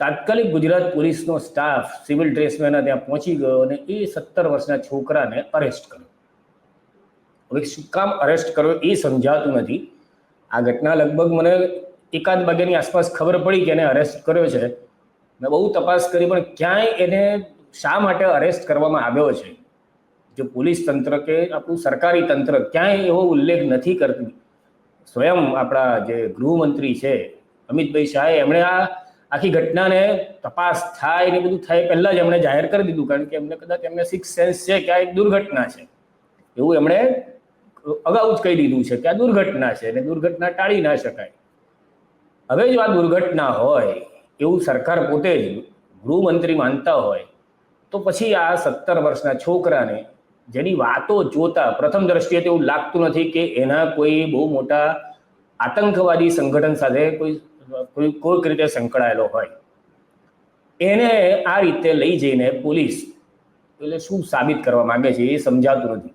તાત્કાલિક ગુજરાત પોલીસનો staff civil ડ્રેસમાં ત્યાં પહોંચી ગયો અને એ 17 વર્ષના છોકરાને અરેસ્ટ કર્યો. હવે શું કામ અરેસ્ટ કર્યો એ સમજાતું નથી. આ ઘટના લગભગ મને 1 વાગ્યાની આસપાસ ખબર પડી કે એને અરેસ્ટ કર્યો છે. મેં બહુ તપાસ કરી પણ ક્યાંય એને શા માટે અરેસ્ટ કરવામાં આવ્યો છે જો પોલીસ તંત્ર કે આપણું સરકારી તંત્ર ક્યાંય એવો ઉલ્લેખ નથી કરતું. સ્વયં આપણા જે ગૃહમંત્રી છે અમિતભાઈ શાહે એમણે આ આખી ઘટનાને તપાસ થાય ને બધું થાય પહેલાં જ એમણે જાહેર કરી દીધું, કારણ કે એમને કદાચ એમને સિક્સ સેન્સ છે કે આ એક દુર્ઘટના છે એવું એમણે અગાઉ જ કહી દીધું છે કે આ દુર્ઘટના છે અને દુર્ઘટના ટાળી ના શકાય. હવે જો આ દુર્ઘટના હોય એવું સરકાર પોતે જ ગૃહમંત્રી માનતા હોય તો પછી આ 17 વર્ષના છોકરાને જેની વાતો જોતા પ્રથમ દ્રષ્ટિએ તો એવું લાગતું નથી કે એના કોઈ બહુ મોટા આતંકવાદી સંગઠન સાથે કોઈક રીતે સંકળાયેલો હોય. એને આ રીતે લઈ જઈને પોલીસ એટલે શું સાબિત કરવા માંગે છે એ સમજાતું નથી.